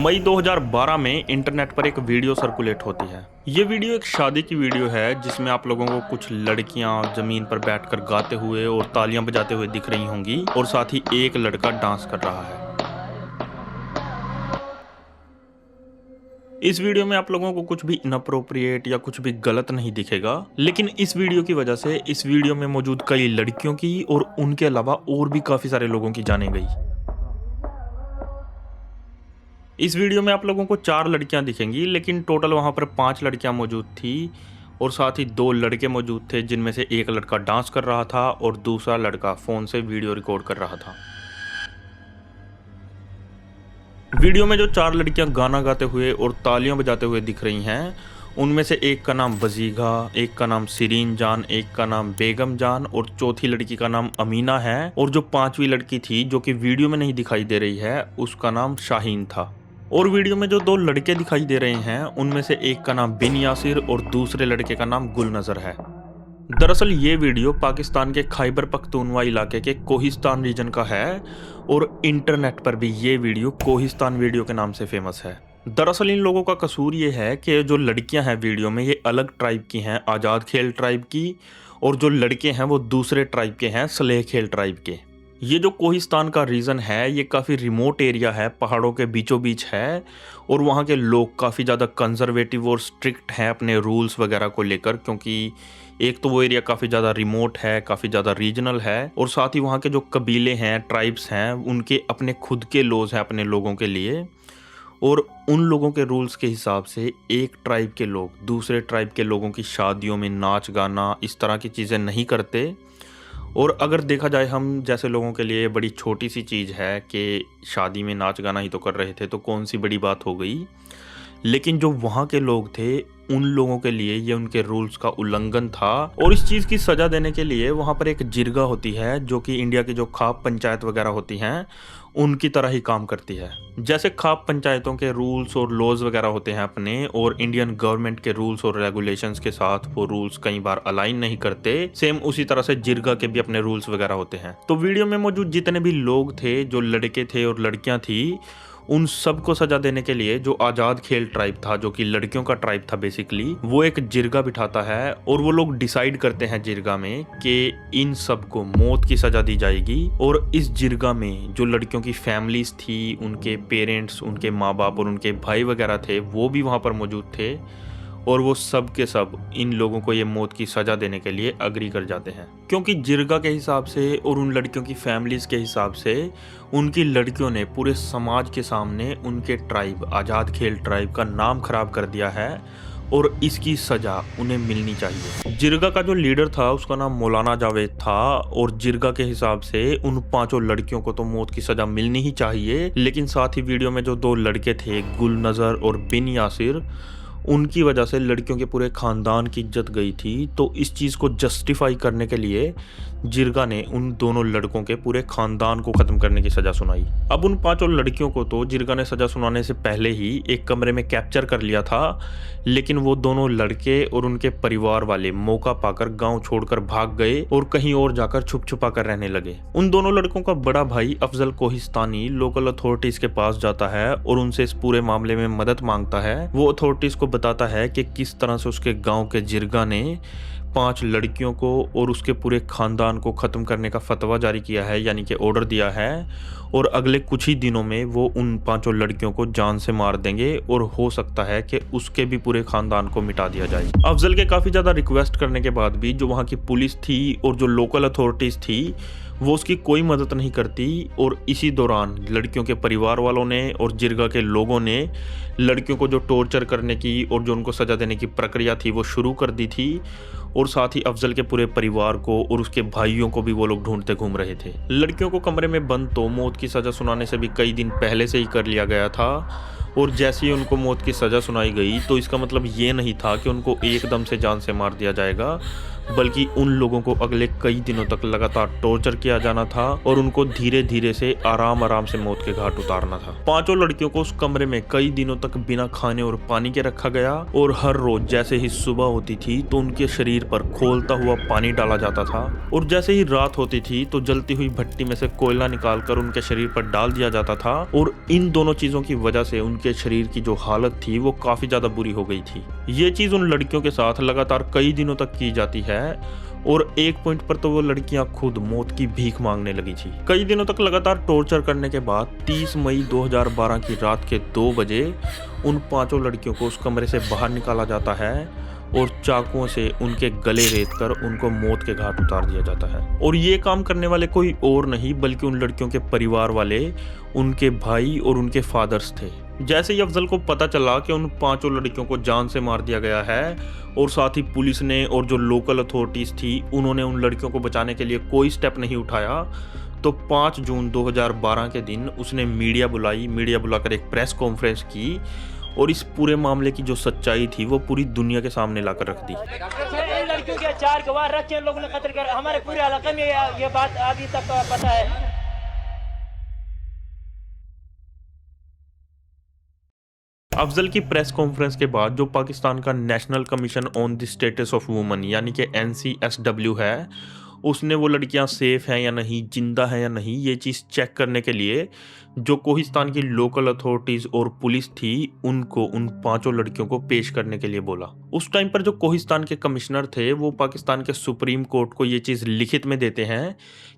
मई 2012 में इंटरनेट पर एक वीडियो सर्कुलेट होती है। ये वीडियो एक शादी की वीडियो है जिसमें आप लोगों को कुछ लड़कियां ज़मीन पर बैठकर गाते हुए और तालियां बजाते हुए दिख रही होंगी और साथ ही एक लड़का डांस कर रहा है। इस वीडियो में आप लोगों को कुछ भी इनअप्रोप्रिएट या कुछ भी गलत नहीं दिखेगा, लेकिन इस वीडियो की वजह से इस वीडियो में मौजूद कई लड़कियों की और उनके अलावा और भी काफ़ी सारे लोगों की जाने गई। इस वीडियो में आप लोगों को 4 लड़कियां दिखेंगी, लेकिन टोटल वहां पर 5 लड़कियां मौजूद थी और साथ ही 2 लड़के मौजूद थे, जिनमें से एक लड़का डांस कर रहा था और दूसरा लड़का फ़ोन से वीडियो रिकॉर्ड कर रहा था। वीडियो में जो 4 लड़कियां गाना गाते हुए और तालियां बजाते हुए दिख रही हैं, उनमें से एक का नाम वजीगा, एक का नाम सिरीन जान, एक का नाम बेगम जान और चौथी लड़की का नाम अमीना है। और जो 5वीं लड़की थी जो कि वीडियो में नहीं दिखाई दे रही है, उसका नाम शाहीन था। और वीडियो में जो 2 लड़के दिखाई दे रहे हैं, उनमें से एक का नाम बिन यासिर और दूसरे लड़के का नाम गुल नजर है। दरअसल ये वीडियो पाकिस्तान के खैबर पख्तूनवा इलाके के कोहिस्तान रीजन का है और इंटरनेट पर भी ये वीडियो कोहिस्तान वीडियो के नाम से फेमस है। दरअसल इन लोगों का कसूर ये है कि जो लड़कियां हैं वीडियो में, ये अलग ट्राइब की हैं, आज़ाद खेल ट्राइब की, और जो लड़के हैं वो दूसरे ट्राइब के हैं, सलेह खेल ट्राइब के। ये जो कोहिस्तान का रीजन है, ये काफ़ी रिमोट एरिया है, पहाड़ों के बीचों बीच है और वहाँ के लोग काफ़ी ज़्यादा कंजर्वेटिव और स्ट्रिक्ट हैं अपने रूल्स वगैरह को लेकर, क्योंकि एक तो वो एरिया काफ़ी ज़्यादा रिमोट है, काफ़ी ज़्यादा रीजनल है और साथ ही वहाँ के जो कबीले हैं, ट्राइब्स हैं, उनके अपने खुद के लॉज हैं अपने लोगों के लिए। और उन लोगों के रूल्स के हिसाब से एक ट्राइब के लोग दूसरे ट्राइब के लोगों की शादियों में नाच गाना इस तरह की चीज़ें नहीं करते। और अगर देखा जाए हम जैसे लोगों के लिए बड़ी छोटी सी चीज़ है कि शादी में नाच गाना ही तो कर रहे थे, तो कौन सी बड़ी बात हो गई। लेकिन जो वहाँ के लोग थे, उन लोगों के लिए ये उनके रूल्स का उल्लंघन था और इस चीज़ की सज़ा देने के लिए वहाँ पर एक जिरगा होती है, जो कि इंडिया की जो खाप पंचायत वगैरह होती हैं उनकी तरह ही काम करती है। जैसे खाप पंचायतों के रूल्स और लॉज वगैरह होते हैं अपने, और इंडियन गवर्नमेंट के रूल्स और रेगुलेशंस के साथ वो रूल्स कई बार अलाइन नहीं करते, सेम उसी तरह से जिरगा के भी अपने रूल्स वगैरह होते हैं। तो वीडियो में मौजूद जितने भी लोग थे, जो लड़के थे और लड़कियां थी, उन सबको सजा देने के लिए जो आज़ाद खेल ट्राइब था, जो कि लड़कियों का ट्राइब था बेसिकली, वो एक जिरगा बिठाता है और वो लोग डिसाइड करते हैं जिरगा में कि इन सबको मौत की सजा दी जाएगी। और इस जिरगा में जो लड़कियों की फैमिलीज थी, उनके पेरेंट्स, उनके माँ बाप और उनके भाई वगैरह थे, वो भी वहाँ पर मौजूद थे और वो सब के सब इन लोगों को ये मौत की सज़ा देने के लिए अग्री कर जाते हैं, क्योंकि जिरगा के हिसाब से और उन लड़कियों की फैमिलीज़ के हिसाब से उनकी लड़कियों ने पूरे समाज के सामने उनके ट्राइब, आज़ाद खेल ट्राइब का नाम खराब कर दिया है और इसकी सज़ा उन्हें मिलनी चाहिए। जिरगा का जो लीडर था उसका नाम मौलाना जावेद था और जिरगा के हिसाब से उन 5 लड़कियों को तो मौत की सज़ा मिलनी ही चाहिए, लेकिन साथ ही वीडियो में जो 2 लड़के थे, गुल नज़र और बिन यासिर, उनकी वजह से लड़कियों के पूरे ख़ानदान की इज्जत गई थी। तो इस चीज़ को जस्टिफाई करने के लिए जिरगा ने उन दोनों लड़कों के पूरे ख़ानदान को ख़त्म करने की सज़ा सुनाई। अब उन 5 लड़कियों को तो जिरगा ने सज़ा सुनाने से पहले ही एक कमरे में कैप्चर कर लिया था, लेकिन वो दोनों लड़के और उनके परिवार वाले मौका पाकर गांव छोड़कर भाग गए और कहीं और जाकर छुप छुपा कर रहने लगे। उन दोनों लड़कों का बड़ा भाई अफजल कोहिस्तानी लोकल अथॉरिटीज़ के पास जाता है और उनसे इस पूरे मामले में मदद मांगता है। वो अथॉरिटीज़ को बताता है कि किस तरह से उसके गांव के जिरगा ने 5 लड़कियों को और उसके पूरे खानदान को ख़त्म करने का फतवा जारी किया है, यानी कि ऑर्डर दिया है, और अगले कुछ ही दिनों में वो उन 5 लड़कियों को जान से मार देंगे और हो सकता है कि उसके भी पूरे खानदान को मिटा दिया जाए। अफजल के काफ़ी ज़्यादा रिक्वेस्ट करने के बाद भी जो वहाँ की पुलिस थी और जो लोकल अथॉरिटीज़ थी, वो उसकी कोई मदद नहीं करती। और इसी दौरान लड़कियों के परिवार वालों ने और जिरगा के लोगों ने लड़कियों को जो टॉर्चर करने की और जो उनको सज़ा देने की प्रक्रिया थी वो शुरू कर दी थी, और साथ ही अफजल के पूरे परिवार को और उसके भाइयों को भी वो लोग ढूंढते घूम रहे थे। लड़कियों को कमरे में बंद तो मौत की सज़ा सुनाने से भी कई दिन पहले से ही कर लिया गया था, और जैसे ही उनको मौत की सज़ा सुनाई गई तो इसका मतलब ये नहीं था कि उनको एकदम से जान से मार दिया जाएगा, बल्कि उन लोगों को अगले कई दिनों तक लगातार टॉर्चर किया जाना था और उनको धीरे धीरे से आराम आराम से मौत के घाट उतारना था। 5 लड़कियों को उस कमरे में कई दिनों तक बिना खाने और पानी के रखा गया और हर रोज जैसे ही सुबह होती थी तो उनके शरीर पर खौलता हुआ पानी डाला जाता था और जैसे ही रात होती थी तो जलती हुई भट्टी में से कोयला निकालकर उनके शरीर पर डाल दिया जाता था और इन दोनों चीजों की वजह से उनके शरीर की जो हालत थी वो काफी ज्यादा बुरी हो गई थी। ये चीज उन लड़कियों के साथ लगातार कई दिनों तक की जाती है और एक पॉइंट पर तो वो लड़कियां खुद मौत की भीख मांगने लगी थी। कई दिनों तक लगातार टॉर्चर करने के बाद 30 मई 2012 की रात के 2 बजे उन 5 लड़कियों को उस कमरे से बाहर निकाला जाता है और चाकुओं से उनके गले रेत कर उनको मौत के घाट उतार दिया जाता है। और ये काम करने वाले कोई और नहीं बल्कि उन लड़कियों के परिवार वाले, उनके भाई और उनके फादर्स थे। जैसे ही अफजल को पता चला कि उन 5 लड़कियों को जान से मार दिया गया है और साथ ही पुलिस ने और जो लोकल अथॉरिटीज थी उन्होंने उन लड़कियों को बचाने के लिए कोई स्टेप नहीं उठाया, तो 5 जून 2012 के दिन उसने मीडिया बुलाकर एक प्रेस कॉन्फ्रेंस की और इस पूरे मामले की जो सच्चाई थी वो पूरी दुनिया के सामने लाकर रख दी। लड़कियों के 4 गवाह रखे लोगों ने कत्ल कर, हमारे पूरे इलाके में ये बात अभी तक पता है। अफजल की प्रेस कॉन्फ्रेंस के बाद जो पाकिस्तान का national commission on the status of woman यानी कि NCSW है, उसने वो लड़कियां सेफ हैं या नहीं, जिंदा हैं या नहीं, ये चीज़ चेक करने के लिए जो कोहिस्तान की लोकल अथॉरिटीज़ और पुलिस थी उनको उन 5 लड़कियों को पेश करने के लिए बोला। उस टाइम पर जो कोहिस्तान के कमिश्नर थे वो पाकिस्तान के सुप्रीम कोर्ट को ये चीज़ लिखित में देते हैं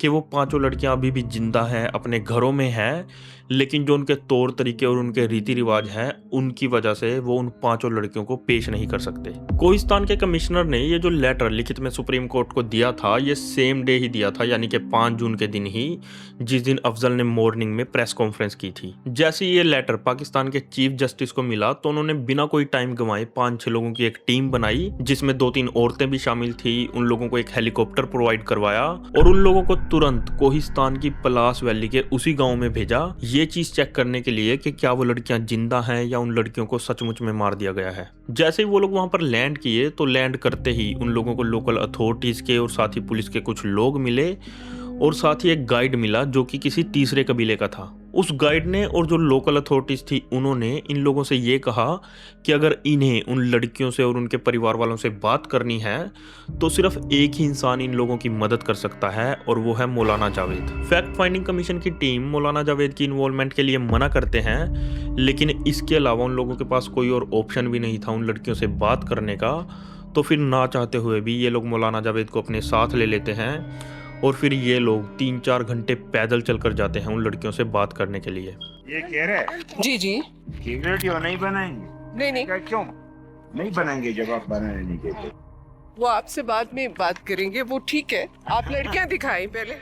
कि वो 5 लड़कियां अभी भी जिंदा हैं, अपने घरों में हैं, लेकिन जो उनके तौर तरीके और उनके रीति रिवाज हैं उनकी वजह से वो उन 5 लड़कियों को पेश नहीं कर सकते। कोहिस्तान के कमिश्नर ने ये जो लेटर लिखित में सुप्रीम कोर्ट को दिया था ये सेम डे ही दिया था, यानी कि 5 जून के दिन ही, जिस दिन अफजल ने मॉर्निंग में प्रेस कॉन्फ्रेंस की थी। जैसे ये लेटर पाकिस्तान के चीफ जस्टिस को मिला तो उन्होंने बिना कोई टाइम गंवाए 5-6 लोगों की एक टीम बनाई जिसमें 2-3 औरतें भी शामिल थी। उन लोगों को एक हेलीकॉप्टर प्रोवाइड करवाया और उन लोगों को तुरंत कोहिस्तान की पलास वैली के उसी गांव में भेजा, ये चीज चेक करने के लिए कि क्या वो लड़कियां जिंदा हैं या उन लड़कियों को सचमुच में मार दिया गया है। जैसे ही वो लोग वहां पर लैंड किए तो लैंड करते ही उन लोगों को लोकल अथॉरिटीज के और साथ ही पुलिस के कुछ लोग मिले और साथ ही एक गाइड मिला जो कि किसी तीसरे कबीले का था। उस गाइड ने और जो लोकल अथॉरिटीज थी उन्होंने इन लोगों से ये कहा कि अगर इन्हें उन लड़कियों से और उनके परिवार वालों से बात करनी है तो सिर्फ एक ही इंसान इन लोगों की मदद कर सकता है और वो है मौलाना जावेद। फैक्ट फाइंडिंग कमीशन की टीम मौलाना जावेद की इन्वॉल्वमेंट के लिए मना करते हैं, लेकिन इसके अलावा उन लोगों के पास कोई और ऑप्शन भी नहीं था उन लड़कियों से बात करने का, तो फिर ना चाहते हुए भी ये लोग मौलाना जावेद को अपने साथ ले लेते हैं और फिर ये लोग 3-4 घंटे पैदल चलकर जाते हैं उन लड़कियों से बात करने के लिए। ये कह रहे हैं जी जी कि वीडियो नहीं बनाएंगे? नहीं क्या क्यों नहीं बनाएंगे जब आप बनाने नहीं देते? वो आपसे बाद में बात करेंगे, वो ठीक है, आप लड़कियां दिखाएं पहले।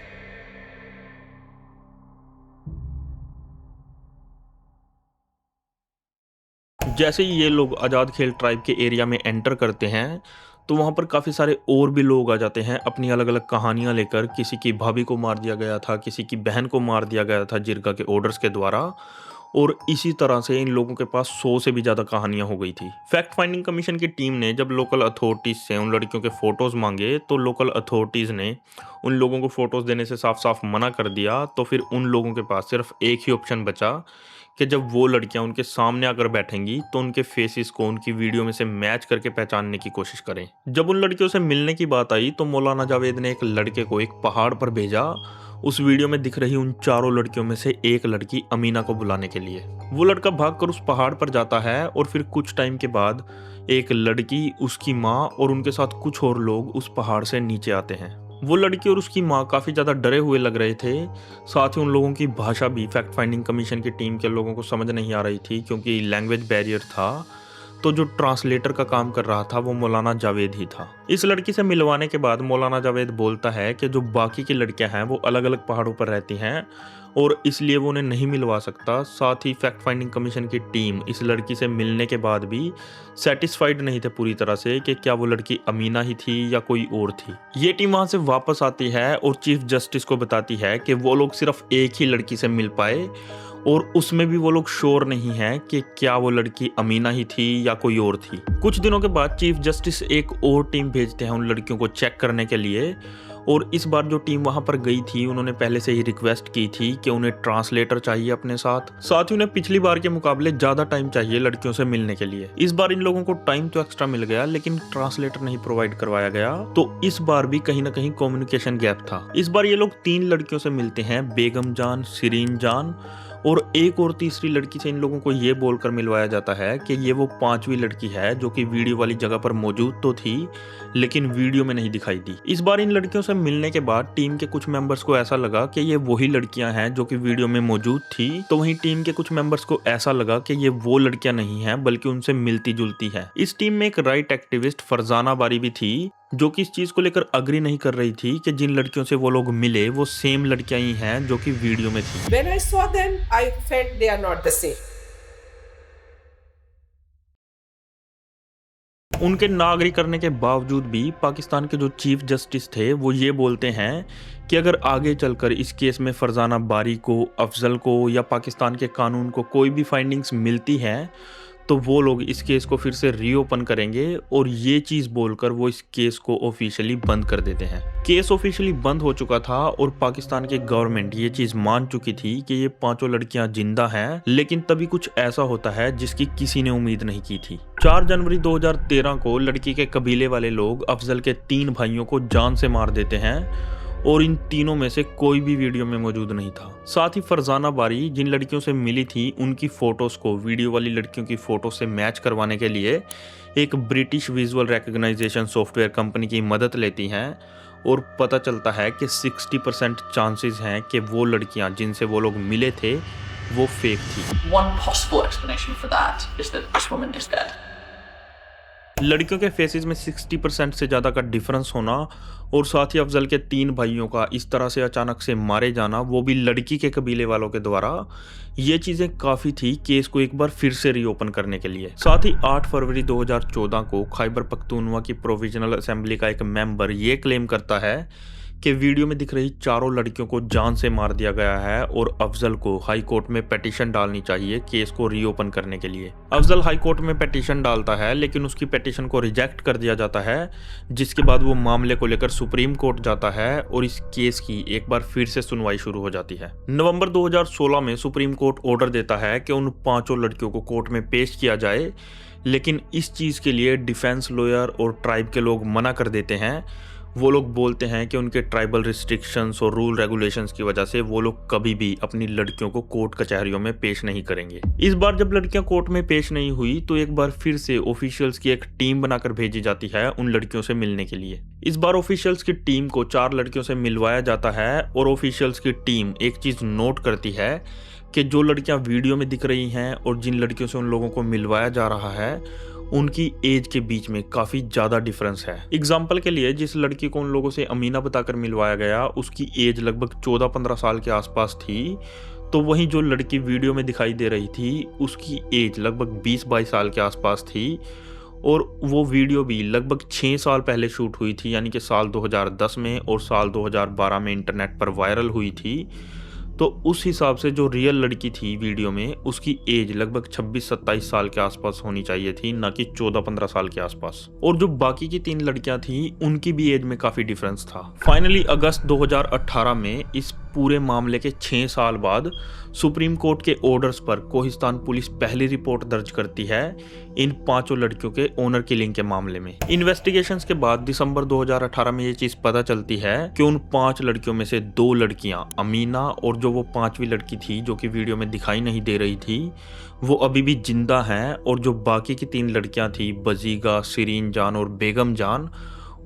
जैसे ही ये लोग आज़ाद खेल ट्राइब के एरिया में एंटर करते हैं तो वहाँ पर काफ़ी सारे और भी लोग आ जाते हैं अपनी अलग अलग कहानियाँ लेकर। किसी की भाभी को मार दिया गया था, किसी की बहन को मार दिया गया था जिरगा के ऑर्डर्स के द्वारा, और इसी तरह से इन लोगों के पास 100 से भी ज़्यादा कहानियाँ हो गई थी। फैक्ट फाइंडिंग कमीशन की टीम ने जब लोकल अथॉरिटीज़ से उन लड़कियों के फ़ोटोज़ मांगे तो लोकल अथॉरिटीज़ ने उन लोगों को फ़ोटोज़ देने से साफ साफ मना कर दिया। तो फिर उन लोगों के पास सिर्फ एक ही ऑप्शन बचा कि जब वो लड़कियां उनके सामने आकर बैठेंगी तो उनके फेसेस को उनकी वीडियो में से मैच करके पहचानने की कोशिश करें। जब उन लड़कियों से मिलने की बात आई तो मौलाना जावेद ने एक लड़के को एक पहाड़ पर भेजा उस वीडियो में दिख रही उन 4 लड़कियों में से एक लड़की अमीना को बुलाने के लिए। वो लड़का भागकर उस पहाड़ पर जाता है और फिर कुछ टाइम के बाद एक लड़की, उसकी माँ और उनके साथ कुछ और लोग उस पहाड़ से नीचे आते हैं। वो लड़की और उसकी माँ काफ़ी ज़्यादा डरे हुए लग रहे थे। साथ ही उन लोगों की भाषा भी फैक्ट फाइंडिंग कमीशन की टीम के लोगों को समझ नहीं आ रही थी क्योंकि लैंग्वेज बैरियर था। तो जो ट्रांसलेटर का काम कर रहा था वो मौलाना जावेद ही था। इस लड़की से मिलवाने के बाद मौलाना जावेद बोलता है कि जो बाकी की लड़कियां हैं वो अलग अलग पहाड़ों पर रहती हैं और इसलिए वो उन्हें नहीं मिलवा सकता। साथ ही फैक्ट फाइंडिंग कमीशन की टीम इस लड़की से मिलने के बाद भी सेटिस्फाइड नहीं थे पूरी तरह से कि क्या वो लड़की अमीना ही थी या कोई और थी। ये टीम वहाँ से वापस आती है और चीफ जस्टिस को बताती है कि वो लोग सिर्फ एक ही लड़की से मिल पाए और उसमें भी वो लोग श्योर नहीं है कि क्या वो लड़की अमीना ही थी या कोई और थी। कुछ दिनों के बाद चीफ जस्टिस एक और टीम भेजते हैं उन लड़कियों को चेक करने के लिए, और इस बार जो टीम वहां पर गई थी उन्होंने पहले से ही रिक्वेस्ट की थी कि उन्हें ट्रांसलेटर चाहिए अपने साथ ही उन्हें पिछली बार के मुकाबले ज्यादा टाइम चाहिए लड़कियों से मिलने के लिए। इस बार इन लोगों को टाइम तो एक्स्ट्रा मिल गया लेकिन ट्रांसलेटर नहीं प्रोवाइड करवाया गया, तो इस बार भी कहीं ना कहीं कम्युनिकेशन गैप था। इस बार ये लोग 3 लड़कियों से मिलते हैं, बेगम जान, सिरीन जान और एक और तीसरी लड़की से इन लोगों को ये बोलकर मिलवाया जाता है कि ये वो 5वीं लड़की है जो कि वीडियो वाली जगह पर मौजूद तो थी लेकिन वीडियो में नहीं दिखाई दी। इस बार इन लड़कियों से मिलने के बाद टीम के कुछ मेंबर्स को ऐसा लगा कि ये वही लड़कियां हैं जो कि वीडियो में मौजूद थी, तो वहीं टीम के कुछ मेंबर्स को ऐसा लगा कि ये वो लड़कियां नहीं हैं बल्कि उनसे मिलती जुलती हैं। इस टीम में एक राइट एक्टिविस्ट फरजाना बारी भी थी जो कि इस चीज को लेकर अग्री नहीं कर रही थी कि जिन लड़कियों से वो लोग मिले वो सेम लड़कियां ही हैं जो कि वीडियो में थी। When I saw them, I felt they are not the same. उनके ना अग्री करने के बावजूद भी पाकिस्तान के जो चीफ जस्टिस थे वो ये बोलते हैं कि अगर आगे चलकर इस केस में फरजाना बारी को, अफजल को या पाकिस्तान के कानून को कोई भी फाइंडिंग्स मिलती हैं तो वो लोग इस केस को फिर से रीओपन करेंगे, और ये चीज़ बोलकर वो इस केस को ऑफिशियली बंद कर देते हैं। केस ऑफिशियली बंद हो चुका था और पाकिस्तान की गवर्नमेंट ये चीज़ मान चुकी थी कि ये 5 लड़कियां जिंदा हैं, लेकिन तभी कुछ ऐसा होता है जिसकी किसी ने उम्मीद नहीं की थी। 4 जनवरी 2013 को लड़की के कबीले वाले लोग अफजल के 3 भाइयों को जान से मार देते हैं और इन तीनों में से कोई भी वीडियो में मौजूद नहीं था। साथ ही फरजाना बारी जिन लड़कियों से मिली थी उनकी फोटोज को वीडियो वाली लड़कियों की फोटो से मैच करवाने के लिए एक British visual recognition software company की मदद लेती हैं, और पता चलता है कि 60% चांसेस हैं कि वो लड़कियां जिनसे वो लोग मिले थे वो फेक थी। One possible explanation for that is that this woman is dead. लड़कियों के फेसेस में 60% से ज़्यादा का डिफरेंस होना और साथ ही अफजल के 3 भाइयों का इस तरह से अचानक से मारे जाना, वो भी लड़की के कबीले वालों के द्वारा, ये चीज़ें काफ़ी थी केस को एक बार फिर से रीओपन करने के लिए। साथ ही 8 फरवरी 2014 को खैबर पख्तूनख्वा की प्रोविजनल असेंबली का एक मेंबर ये क्लेम करता है कि वीडियो में दिख रही 4 लड़कियों को जान से मार दिया गया है और अफजल को हाई कोर्ट में पिटीशन डालनी चाहिए केस को रीओपन करने के लिए। अफजल हाई कोर्ट में पिटीशन डालता है लेकिन उसकी पिटीशन को रिजेक्ट कर दिया जाता है, जिसके बाद वो मामले को लेकर सुप्रीम कोर्ट जाता है और इस केस की एक बार फिर से सुनवाई शुरू हो जाती है। नवंबर 2016 में सुप्रीम कोर्ट ऑर्डर देता है कि उन 5 लड़कियों को कोर्ट में पेश किया जाए, लेकिन इस चीज़ के लिए डिफेंस लॉयर और ट्राइब के लोग मना कर देते हैं। वो लोग बोलते हैं कि उनके ट्राइबल रिस्ट्रिक्शंस और रूल रेगुलेशंस की वजह से वो लोग कभी भी अपनी लड़कियों को कोर्ट कचहरियों में पेश नहीं करेंगे। इस बार जब लड़कियां कोर्ट में पेश नहीं हुई तो एक बार फिर से ऑफिशियल्स की एक टीम बनाकर भेजी जाती है उन लड़कियों से मिलने के लिए। इस बार ऑफिशियल्स की टीम को 4 लड़कियों से मिलवाया जाता है और ऑफिशियल्स की टीम एक चीज़ नोट करती है कि जो लड़कियां वीडियो में दिख रही हैं और जिन लड़कियों से उन लोगों को मिलवाया जा रहा है उनकी एज के बीच में काफ़ी ज़्यादा डिफरेंस है। एग्जाम्पल के लिए जिस लड़की को उन लोगों से अमीना बताकर मिलवाया गया उसकी एज लगभग 14-15 साल के आसपास थी, तो वहीं जो लड़की वीडियो में दिखाई दे रही थी उसकी एज लगभग 20-22 साल के आसपास थी, और वो वीडियो भी लगभग 6 साल पहले शूट हुई थी, यानी कि साल 2010 में और साल 2012 में इंटरनेट पर वायरल हुई थी। तो उस हिसाब से जो रियल लड़की थी वीडियो में उसकी एज लगभग 26-27 साल के आसपास होनी चाहिए थी, ना कि 14-15 साल के आसपास। और जो बाकी की 3 लड़कियां थी उनकी भी एज में काफ़ी डिफरेंस था। फाइनली अगस्त 2018 में इस पूरे मामले के 6 साल बाद सुप्रीम कोर्ट के ऑर्डर्स पर कोहिस्तान पुलिस पहली रिपोर्ट दर्ज करती है इन 5 लड़कियों के ऑनर किलिंग के मामले में। इन्वेस्टिगेशंस के बाद दिसंबर 2018 में ये चीज पता चलती है कि उन 5 लड़कियों में से 2 लड़कियां अमीना और जो वो 5वीं लड़की थी जो कि वीडियो में दिखाई नहीं दे रही थी वो अभी भी जिंदा हैं, और जो बाकी की 3 लड़कियां थी बजीगा, सिरीन जान और बेगम जान,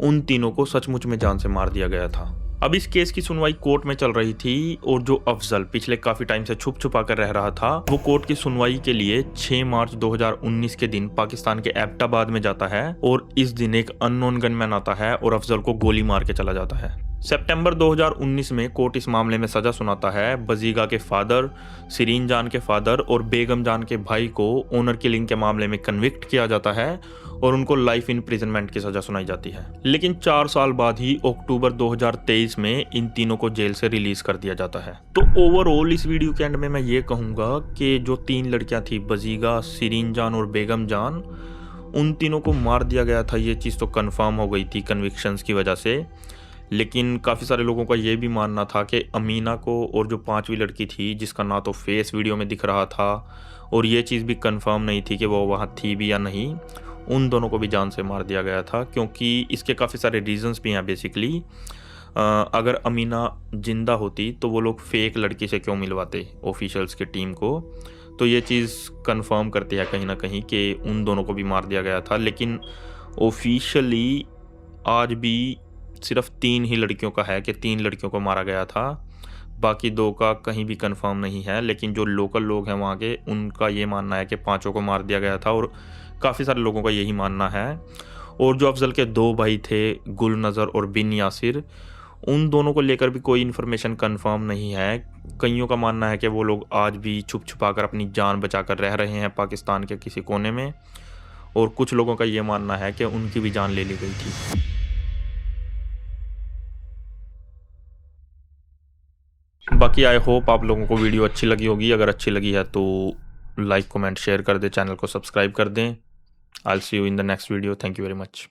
उन तीनों को सचमुच में जान से मार दिया गया था। अब इस केस की सुनवाई कोर्ट में चल रही थी और जो अफजल पिछले काफी टाइम से छुप छुपा कर रह रहा था वो कोर्ट की सुनवाई के लिए 6 मार्च 2019 के दिन पाकिस्तान के एबटाबाद में जाता है, और इस दिन एक अननोन गनमैन आता है और अफजल को गोली मार के चला जाता है। सितंबर 2019 में कोर्ट इस मामले में सज़ा सुनाता है। बजीगा के फादर, सिरीन जान के फादर और बेगम जान के भाई को ओनर किलिंग के मामले में कन्विक्ट किया जाता है और उनको लाइफ इम्प्रिजनमेंट की सज़ा सुनाई जाती है। लेकिन 4 साल बाद ही अक्टूबर 2023 में इन तीनों को जेल से रिलीज़ कर दिया जाता है। तो ओवरऑल इस वीडियो के एंड में मैं ये कहूँगा कि जो 3 लड़कियाँ थी, बजीगा, सिरीन जान और बेगम जान, उन तीनों को मार दिया गया था। ये चीज़ तो कन्फर्म हो गई थी कन्विक्शंस की वजह से। लेकिन काफ़ी सारे लोगों का ये भी मानना था कि अमीना को और जो 5वीं लड़की थी, जिसका ना तो फेस वीडियो में दिख रहा था और ये चीज़ भी कंफर्म नहीं थी कि वो वहाँ थी भी या नहीं, उन दोनों को भी जान से मार दिया गया था। क्योंकि इसके काफ़ी सारे रीजंस भी हैं। बेसिकली अगर अमीना जिंदा होती तो वो लोग फेक लड़की से क्यों मिलवाते ऑफिशियल्स की टीम को। तो ये चीज़ कंफर्म करती है कहीं ना कहीं कि उन दोनों को भी मार दिया गया था। लेकिन ऑफिशियली आज भी सिर्फ 3 ही लड़कियों का है कि 3 लड़कियों को मारा गया था, बाकी 2 का कहीं भी कंफर्म नहीं है। लेकिन जो लोकल लोग हैं वहाँ के, उनका ये मानना है कि 5 को मार दिया गया था और काफ़ी सारे लोगों का यही मानना है। और जो अफजल के 2 भाई थे, गुल नज़र और बिन यासिर, उन दोनों को लेकर भी कोई इन्फॉर्मेशन कंफर्म नहीं है। कईयों का मानना है कि वो लोग आज भी छुप छुपा कर अपनी जान बचा कर रह रहे हैं पाकिस्तान के किसी कोने में, और कुछ लोगों का ये मानना है कि उनकी भी जान ले ली गई थी। बाकी आई होप आप लोगों को वीडियो अच्छी लगी होगी। अगर अच्छी लगी है तो लाइक, कमेंट, शेयर कर दें, चैनल को सब्सक्राइब कर दें। I will see you in the next video. Thank you very much.